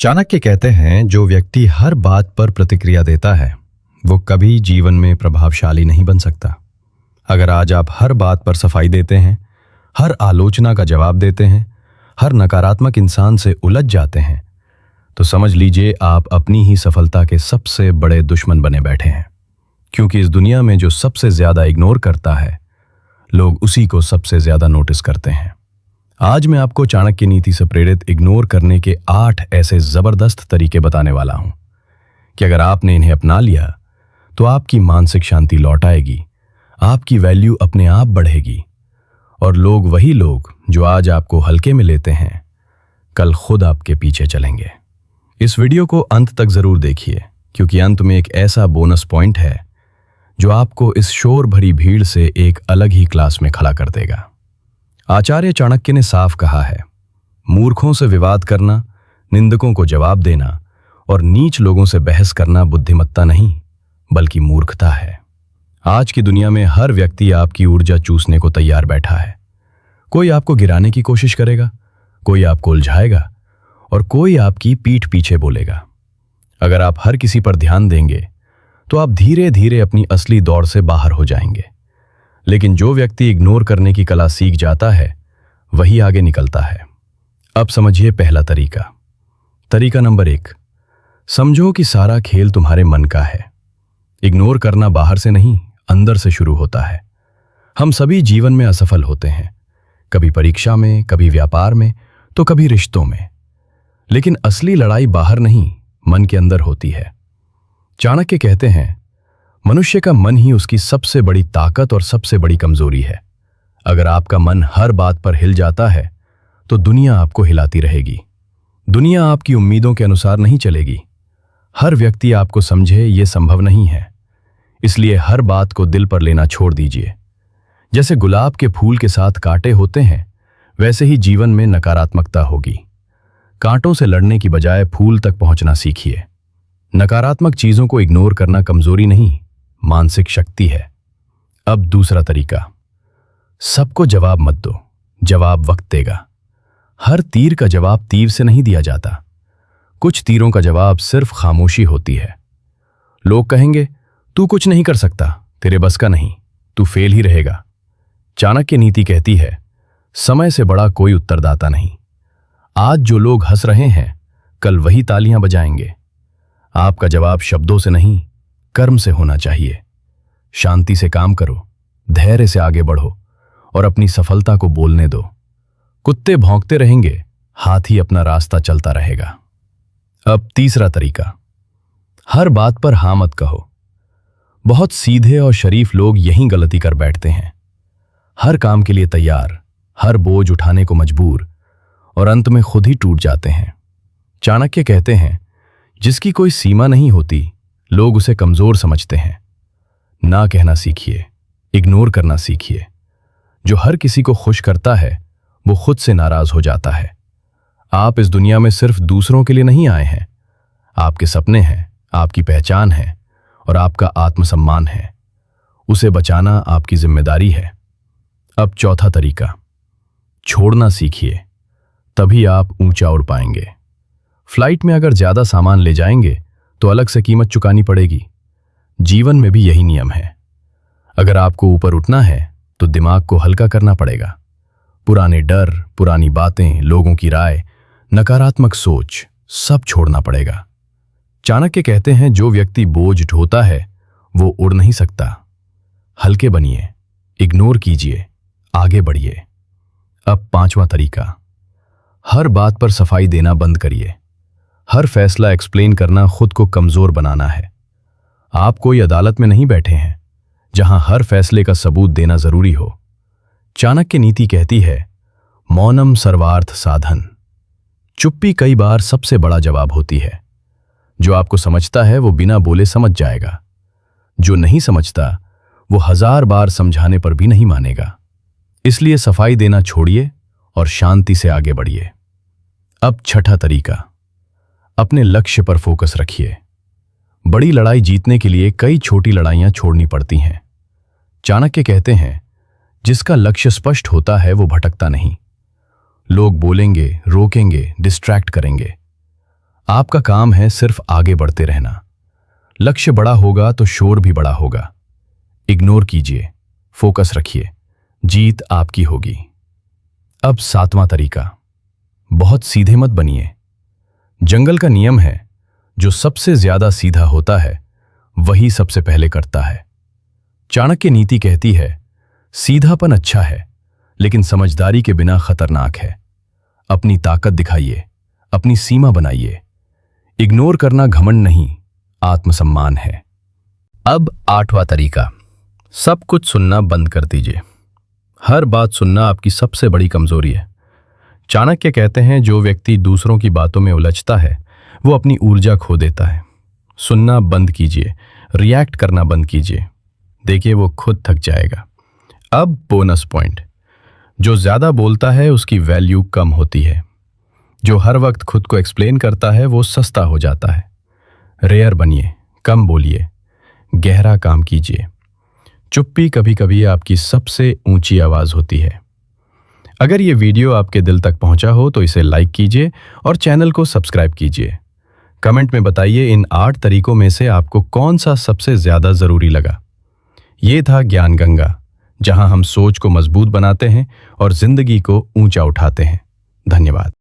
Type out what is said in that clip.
चाणक्य कहते हैं, जो व्यक्ति हर बात पर प्रतिक्रिया देता है वो कभी जीवन में प्रभावशाली नहीं बन सकता। अगर आज आप हर बात पर सफाई देते हैं, हर आलोचना का जवाब देते हैं, हर नकारात्मक इंसान से उलझ जाते हैं, तो समझ लीजिए आप अपनी ही सफलता के सबसे बड़े दुश्मन बने बैठे हैं। क्योंकि इस दुनिया में जो सबसे ज्यादा इग्नोर करता है, लोग उसी को सबसे ज्यादा नोटिस करते हैं। आज मैं आपको चाणक्य नीति से प्रेरित इग्नोर करने के 8 ऐसे जबरदस्त तरीके बताने वाला हूं कि अगर आपने इन्हें अपना लिया तो आपकी मानसिक शांति लौट आएगी, आपकी वैल्यू अपने आप बढ़ेगी और वही लोग जो आज आपको हल्के में लेते हैं, कल खुद आपके पीछे चलेंगे। इस वीडियो को अंत तक जरूर देखिए, क्योंकि अंत में एक ऐसा बोनस पॉइंट है जो आपको इस शोर भरी भीड़ से एक अलग ही क्लास में खड़ा कर देगा। आचार्य चाणक्य ने साफ कहा है, मूर्खों से विवाद करना, निंदकों को जवाब देना और नीच लोगों से बहस करना बुद्धिमत्ता नहीं बल्कि मूर्खता है। आज की दुनिया में हर व्यक्ति आपकी ऊर्जा चूसने को तैयार बैठा है। कोई आपको गिराने की कोशिश करेगा, कोई आपको उलझाएगा और कोई आपकी पीठ पीछे बोलेगा। अगर आप हर किसी पर ध्यान देंगे तो आप धीरे धीरे अपनी असली दौड़ से बाहर हो जाएंगे। लेकिन जो व्यक्ति इग्नोर करने की कला सीख जाता है वही आगे निकलता है। अब समझिए पहला तरीका। तरीका नंबर 1, समझो कि सारा खेल तुम्हारे मन का है। इग्नोर करना बाहर से नहीं, अंदर से शुरू होता है। हम सभी जीवन में असफल होते हैं, कभी परीक्षा में, कभी व्यापार में, तो कभी रिश्तों में। लेकिन असली लड़ाई बाहर नहीं, मन के अंदर होती है। चाणक्य कहते हैं, मनुष्य का मन ही उसकी सबसे बड़ी ताकत और सबसे बड़ी कमजोरी है। अगर आपका मन हर बात पर हिल जाता है तो दुनिया आपको हिलाती रहेगी। दुनिया आपकी उम्मीदों के अनुसार नहीं चलेगी। हर व्यक्ति आपको समझे ये संभव नहीं है। इसलिए हर बात को दिल पर लेना छोड़ दीजिए। जैसे गुलाब के फूल के साथ कांटे होते हैं, वैसे ही जीवन में नकारात्मकता होगी। कांटों से लड़ने की बजाय फूल तक पहुंचना सीखिए। नकारात्मक चीजों को इग्नोर करना कमजोरी नहीं, मानसिक शक्ति है। अब दूसरा तरीका, सबको जवाब मत दो, जवाब वक्त देगा। हर तीर का जवाब तीर से नहीं दिया जाता। कुछ तीरों का जवाब सिर्फ खामोशी होती है। लोग कहेंगे, तू कुछ नहीं कर सकता, तेरे बस का नहीं, तू फेल ही रहेगा। चाणक्य नीति कहती है, समय से बड़ा कोई उत्तरदाता नहीं। आज जो लोग हंस रहे हैं, कल वही तालियां बजाएंगे। आपका जवाब शब्दों से नहीं, कर्म से होना चाहिए। शांति से काम करो, धैर्य से आगे बढ़ो और अपनी सफलता को बोलने दो। कुत्ते भौंकते रहेंगे, हाथी अपना रास्ता चलता रहेगा। अब तीसरा तरीका, हर बात पर हाँ मत कहो। बहुत सीधे और शरीफ लोग यही गलती कर बैठते हैं। हर काम के लिए तैयार, हर बोझ उठाने को मजबूर और अंत में खुद ही टूट जाते हैं। चाणक्य कहते हैं, जिसकी कोई सीमा नहीं होती, लोग उसे कमजोर समझते हैं। ना कहना सीखिए, इग्नोर करना सीखिए। जो हर किसी को खुश करता है वो खुद से नाराज हो जाता है। आप इस दुनिया में सिर्फ दूसरों के लिए नहीं आए हैं। आपके सपने हैं, आपकी पहचान है और आपका आत्मसम्मान है। उसे बचाना आपकी जिम्मेदारी है। अब चौथा तरीका, छोड़ना सीखिए, तभी आप ऊंचा उड़ पाएंगे। फ्लाइट में अगर ज्यादा सामान ले जाएंगे तो अलग से कीमत चुकानी पड़ेगी। जीवन में भी यही नियम है। अगर आपको ऊपर उठना है तो दिमाग को हल्का करना पड़ेगा। पुराने डर, पुरानी बातें, लोगों की राय, नकारात्मक सोच, सब छोड़ना पड़ेगा। चाणक्य कहते हैं, जो व्यक्ति बोझ ढोता है वो उड़ नहीं सकता। हल्के बनिए, इग्नोर कीजिए, आगे बढ़िए। अब पांचवा तरीका, हर बात पर सफाई देना बंद करिए। हर फैसला एक्सप्लेन करना खुद को कमजोर बनाना है। आप कोई अदालत में नहीं बैठे हैं जहां हर फैसले का सबूत देना जरूरी हो। चाणक्य नीति कहती है, मौनम सर्वार्थ साधन। चुप्पी कई बार सबसे बड़ा जवाब होती है। जो आपको समझता है वो बिना बोले समझ जाएगा। जो नहीं समझता वो 1000 बार समझाने पर भी नहीं मानेगा। इसलिए सफाई देना छोड़िए और शांति से आगे बढ़िए। अब छठा तरीका, अपने लक्ष्य पर फोकस रखिए। बड़ी लड़ाई जीतने के लिए कई छोटी लड़ाइयां छोड़नी पड़ती हैं। चाणक्य कहते हैं, जिसका लक्ष्य स्पष्ट होता है वो भटकता नहीं। लोग बोलेंगे, रोकेंगे, डिस्ट्रैक्ट करेंगे। आपका काम है सिर्फ आगे बढ़ते रहना। लक्ष्य बड़ा होगा तो शोर भी बड़ा होगा। इग्नोर कीजिए, फोकस रखिए, जीत आपकी होगी। अब 7वां तरीका, बहुत सीधे मत बनिए। जंगल का नियम है, जो सबसे ज्यादा सीधा होता है वही सबसे पहले करता है। चाणक्य नीति कहती है, सीधापन अच्छा है लेकिन समझदारी के बिना खतरनाक है। अपनी ताकत दिखाइए, अपनी सीमा बनाइए। इग्नोर करना घमंड नहीं, आत्मसम्मान है। अब 8वां तरीका, सब कुछ सुनना बंद कर दीजिए। हर बात सुनना आपकी सबसे बड़ी कमजोरी है। चाणक्य कहते हैं, जो व्यक्ति दूसरों की बातों में उलझता है वो अपनी ऊर्जा खो देता है। सुनना बंद कीजिए, रिएक्ट करना बंद कीजिए, देखिए वो खुद थक जाएगा। अब बोनस पॉइंट, जो ज्यादा बोलता है उसकी वैल्यू कम होती है। जो हर वक्त खुद को एक्सप्लेन करता है वो सस्ता हो जाता है। रेयर बनिए, कम बोलिए, गहरा काम कीजिए। चुप्पी कभी कभी आपकी सबसे ऊंची आवाज होती है। अगर ये वीडियो आपके दिल तक पहुंचा हो तो इसे लाइक कीजिए और चैनल को सब्सक्राइब कीजिए। कमेंट में बताइए इन 8 तरीकों में से आपको कौन सा सबसे ज्यादा जरूरी लगा। ये था ज्ञान गंगा, जहां हम सोच को मजबूत बनाते हैं और जिंदगी को ऊंचा उठाते हैं। धन्यवाद।